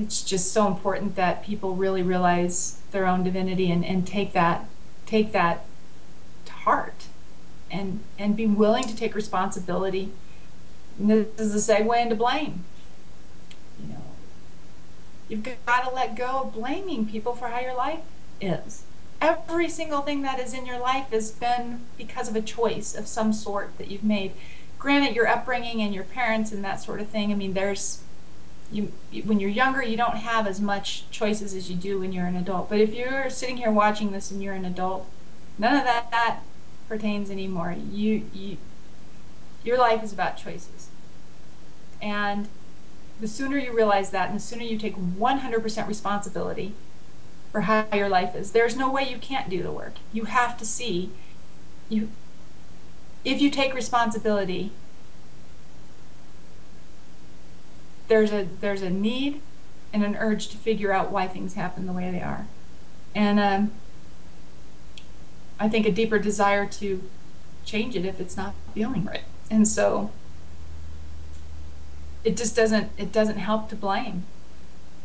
it's just so important that people really realize their own divinity and take that to heart and be willing to take responsibility. And this is a segue into blame. You know, you've got to let go of blaming people for how your life is. Every single thing that is in your life has been because of a choice of some sort that you've made. Granted, your upbringing and your parents and that sort of thing, I mean, when you're younger, you don't have as much choices as you do when you're an adult. But if you're sitting here watching this and you're an adult, none of that pertains anymore. Your life is about choices. And the sooner you realize that, and the sooner you take 100% responsibility for how your life is, there's no way you can't do the work. You have to see, if you take responsibility, there's a need and an urge to figure out why things happen the way they are. And I think a deeper desire to change it if it's not feeling right. And so it doesn't help to blame.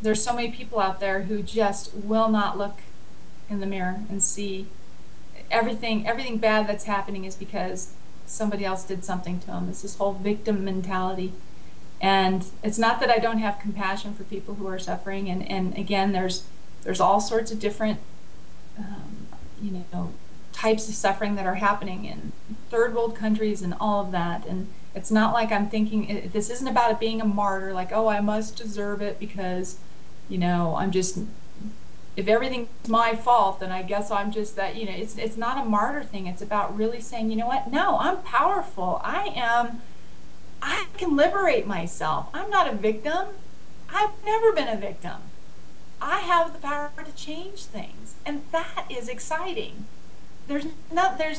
There's so many people out there who just will not look in the mirror and see everything bad that's happening is because somebody else did something to them. It's this whole victim mentality. And it's not that I don't have compassion for people who are suffering. And again, there's all sorts of different types of suffering that are happening in third world countries and all of that. And it's not like I'm thinking, this isn't about it being a martyr, like, oh, I must deserve it because, I'm just, if everything's my fault, then I guess I'm just that, it's not a martyr thing. It's about really saying, you know what? No, I'm powerful. I can liberate myself. I'm not a victim. I've never been a victim. I have the power to change things. And that is exciting. There's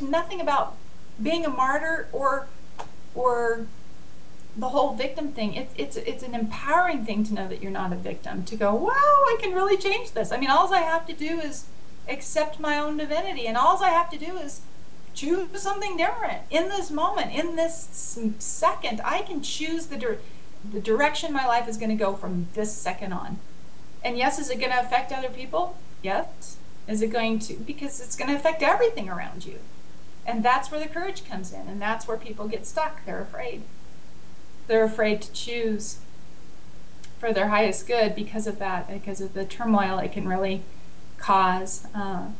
nothing about being a martyr or the whole victim thing. It's an empowering thing to know that you're not a victim, to go, wow, I can really change this. I mean, all I have to do is accept my own divinity, and all I have to do is choose something different in this moment, in this second. I can choose the direction my life is going to go from this second on. And yes, is it going to affect other people? Yes. Is it going to? Because it's going to affect everything around you. And that's where the courage comes in, and that's where people get stuck. They're afraid. They're afraid to choose for their highest good because of that, because of the turmoil it can really cause. And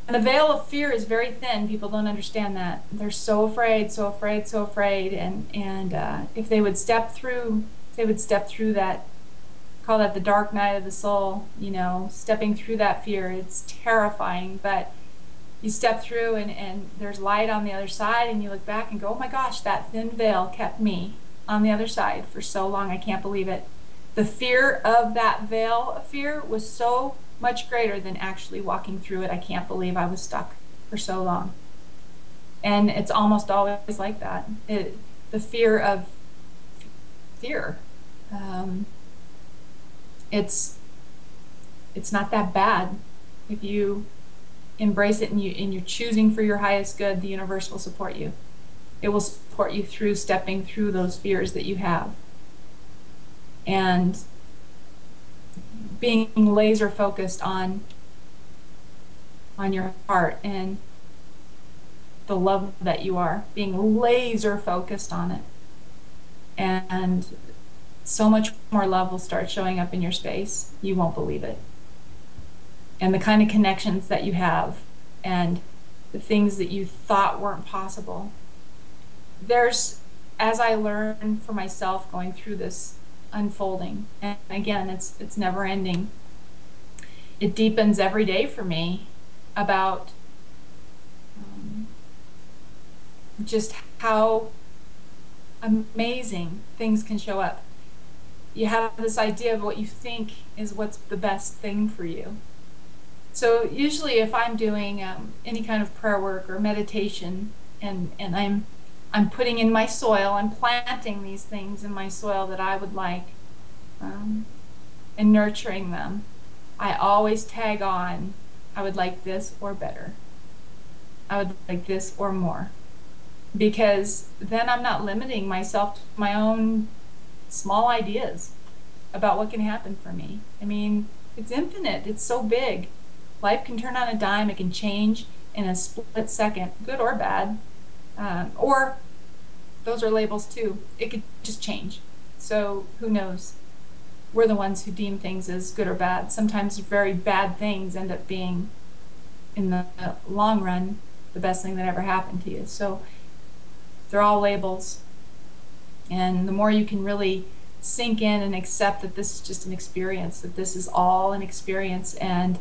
the veil of fear is very thin. People don't understand that. They're so afraid, so afraid, so afraid. And if they would step through, that, call that the dark night of the soul, stepping through that fear. It's terrifying, but you step through and there's light on the other side, and you look back and go, oh my gosh, that thin veil kept me on the other side for so long. I can't believe it. The fear of that veil of fear was so much greater than actually walking through it. I can't believe I was stuck for so long. And it's almost always like that. The fear of fear. It's not that bad. If you embrace it and you're choosing for your highest good, the universe will support you. It will support you through stepping through those fears that you have. And being laser focused on your heart and the love that you are, being laser focused on it. And so much more love will start showing up in your space. You won't believe it. And the kind of connections that you have and the things that you thought weren't possible. As I learn for myself going through this unfolding, and again, it's never ending. It deepens every day for me about just how amazing things can show up. You have this idea of what you think is what's the best thing for you. So usually if I'm doing any kind of prayer work or meditation, and I'm putting in my soil, I'm planting these things in my soil that I would like, and nurturing them, I always tag on, I would like this or better. I would like this or more. Because then I'm not limiting myself to my own small ideas. about what can happen for me. I mean, it's infinite. It's so big. Life can turn on a dime. It can change in a split second, good or bad. Or those are labels too. It could just change. So who knows? We're the ones who deem things as good or bad. Sometimes very bad things end up being, in the long run, the best thing that ever happened to you. So they're all labels. And the more you can really sink in and accept that this is just an experience, that this is all an experience, and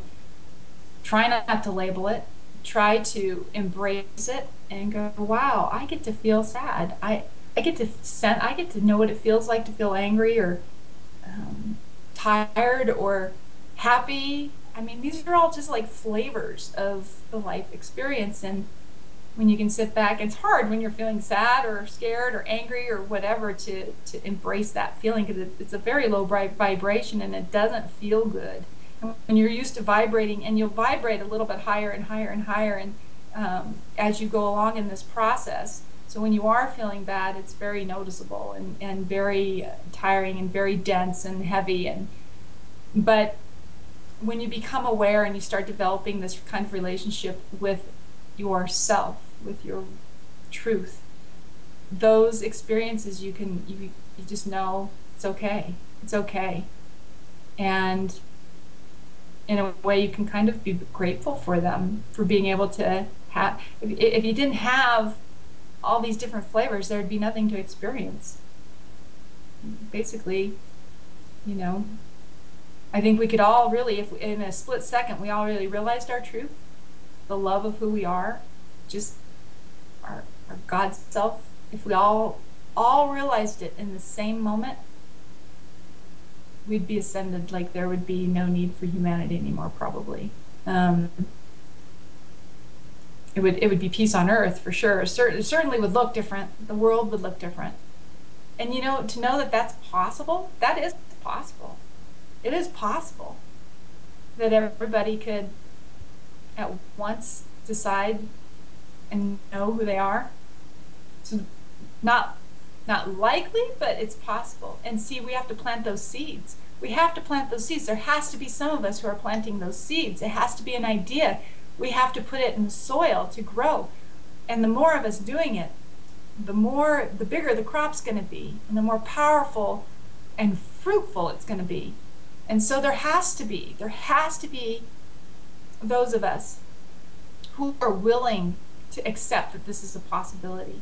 try not to label it, try to embrace it and go, wow, I get to feel sad. I get to know what it feels like to feel angry or tired or happy. I mean, these are all just like flavors of the life experience. And when you can sit back, it's hard when you're feeling sad or scared or angry or whatever to embrace that feeling, because it's a very low vibration and it doesn't feel good. And when you're used to vibrating, and you'll vibrate a little bit higher and higher and higher, and as you go along in this process. So when you are feeling bad, it's very noticeable and very tiring and very dense and heavy. But when you become aware and you start developing this kind of relationship with yourself, with your truth, those experiences you just know it's okay. It's okay. And in a way you can kind of be grateful for them, for being able to have, if you didn't have all these different flavors, there'd be nothing to experience. Basically, you know, I think we could all really, if in a split second we all really realized our truth, the love of who we are, just our God self, if we all realized it in the same moment, we'd be ascended. Like, there would be no need for humanity anymore, probably. It would be peace on earth for sure. It certainly would look different. The world would look different. And you know, to know that that's possible, that is possible. It is possible that everybody could at once decide and know who they are. So not likely, but it's possible. And see, we have to plant those seeds. We have to plant those seeds. There has to be some of us who are planting those seeds. It has to be an idea. We have to put it in the soil to grow. And the more of us doing it, the bigger the crop's going to be, and the more powerful and fruitful it's going to be. And so there has to be those of us who are willing to accept that this is a possibility,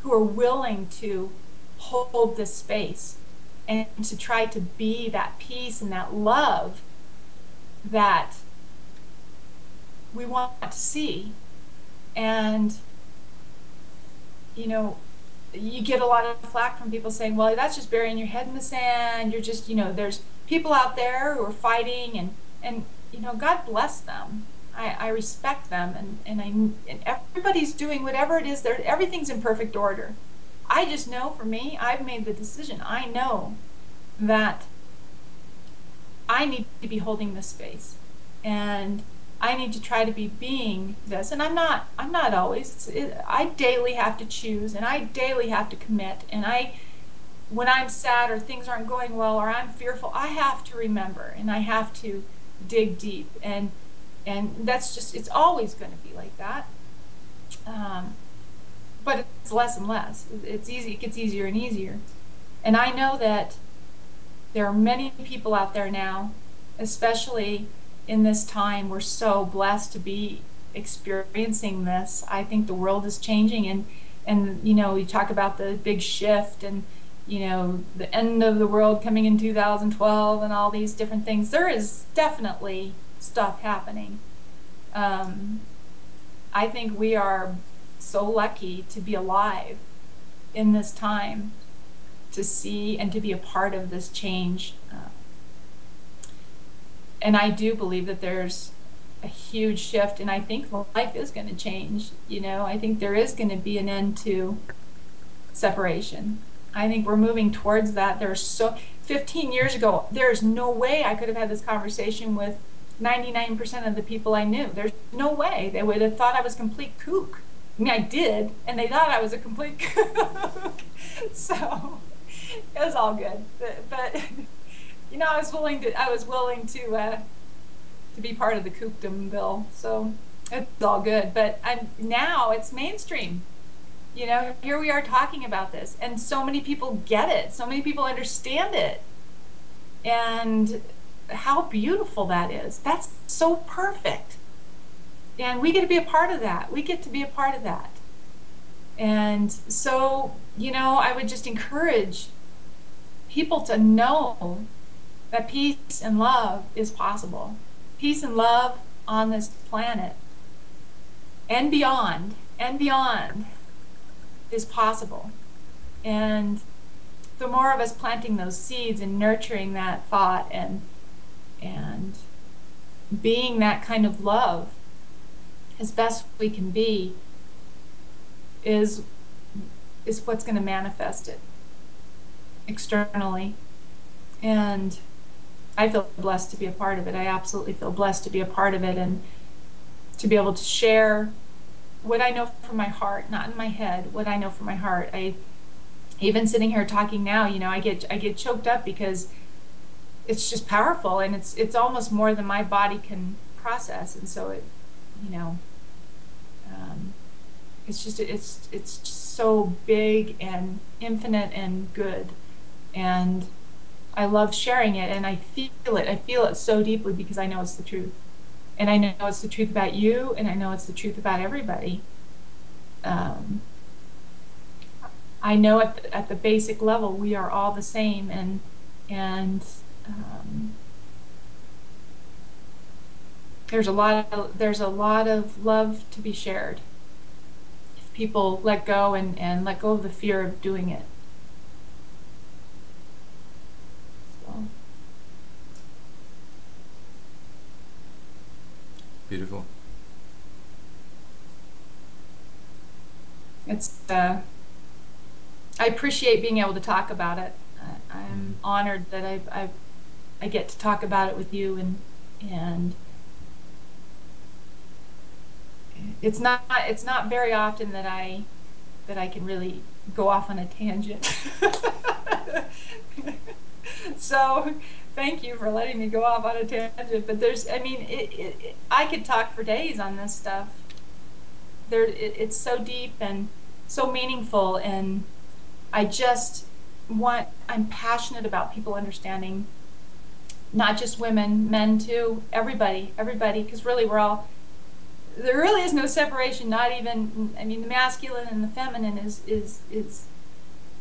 who are willing to hold this space and to try to be that peace and that love that we want to see. And you know, you get a lot of flack from people saying, well, that's just burying your head in the sand. You're just, you know, there's people out there who are fighting, and you know, God bless them. I respect them, and everybody's doing whatever it is. Everything's in perfect order. I just know, for me, I've made the decision. I know that I need to be holding this space, and I need to try to be being this. And I'm not always. I daily have to choose, and I daily have to commit. And when I'm sad or things aren't going well or I'm fearful, I have to remember, and I have to dig deep. And that's just, it's always going to be like that. But it's less and less. It's easy. It gets easier and easier. And I know that there are many people out there now, especially in this time. We're so blessed to be experiencing this. I think the world is changing, and you know, you talk about the big shift, and you know, the end of the world coming in 2012 and all these different things. There is definitely stuff happening. I think we are so lucky to be alive in this time, to see and to be a part of this change. And I do believe that there's a huge shift, and I think life is going to change. You know, I think there is going to be an end to separation. I think we're moving towards that. 15 years ago, there's no way I could have had this conversation with 99% of the people I knew. There's no way. They would have thought I was a complete kook. I mean, I did, and they thought I was a complete kook. So it was all good. But I was willing to be part of the coupdom bill. So it's all good. But now it's mainstream. Here we are talking about this, and so many people get it. So many people understand it. And how beautiful that is. That's so perfect. And we get to be a part of that. We get to be a part of that. And so, I would just encourage people to know that peace and love is possible. Peace and love on this planet and beyond is possible. And the more of us planting those seeds and nurturing that thought and being that kind of love as best we can be is what's going to manifest it externally. And I feel blessed to be a part of it. I absolutely feel blessed to be a part of it, and to be able to share what I know from my heart, not in my head, what I know from my heart. Even sitting here talking now, I get choked up because it's just powerful, and it's almost more than my body can process. And so it's just so big and infinite and good, and I love sharing it, and I feel it so deeply because I know it's the truth, and I know it's the truth about you, and I know it's the truth about everybody. I know at the basic level we are all the same, and there's a lot of love to be shared if people let go and let go of the fear of doing it. So. Beautiful. It's I appreciate being able to talk about it. I'm honored that I get to talk about it with you, and it's not very often that I can really go off on a tangent. So thank you for letting me go off on a tangent. But I could talk for days on this stuff. It's so deep and so meaningful, and I'm passionate about people understanding, not just women, men too, everybody, because really there really is no separation, not even, the masculine and the feminine is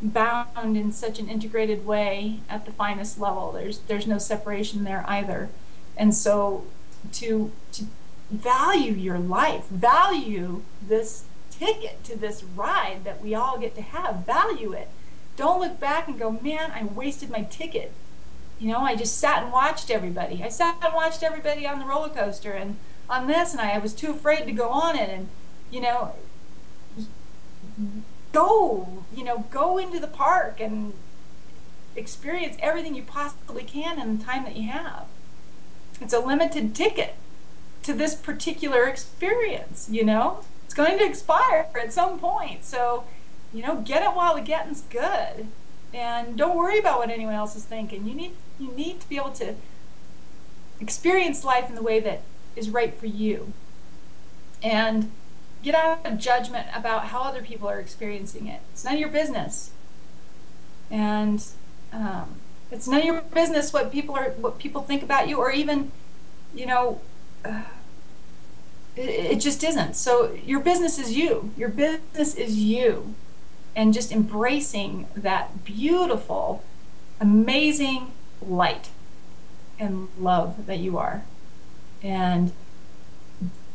bound in such an integrated way at the finest level. There's no separation there either. And so to value your life, value this ticket to this ride that we all get to have, value it. Don't look back and go, man, I wasted my ticket. I just sat and watched everybody. I sat and watched everybody on the roller coaster and on this, and I was too afraid to go on it. And go into the park and experience everything you possibly can in the time that you have. It's a limited ticket to this particular experience. It's going to expire at some point, so get it while the getting's good, and don't worry about what anyone else is thinking. You need to be able to experience life in the way that is right for you, and get out of judgment about how other people are experiencing it. It's none of your business, and it's none of your business what people think about you, or even it just isn't. So your business is you. Your business is you, and just embracing that beautiful, amazing light and love that you are. And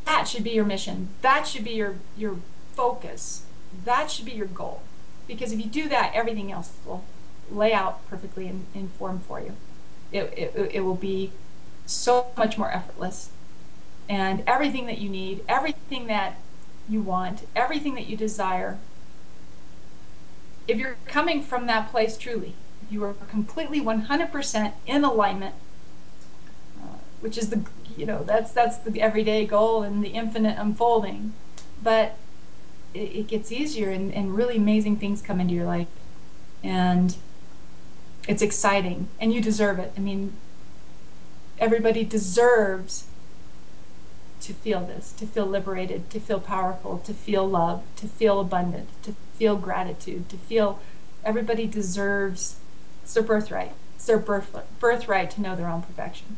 that should be your mission. That should be your focus. That should be your goal. Because if you do that, everything else will lay out perfectly in form for you. It will be so much more effortless. And everything that you need, everything that you want, everything that you desire, if you're coming from that place truly, if you are completely 100% in alignment, which is that's the everyday goal and the infinite unfolding, but it gets easier, and really amazing things come into your life. And It's exciting, and you deserve it. I mean, everybody deserves to feel this, to feel liberated, to feel powerful, to feel love, to feel abundant, to feel gratitude, to feel, everybody deserves, it's their birthright. It's their birthright to know their own perfection.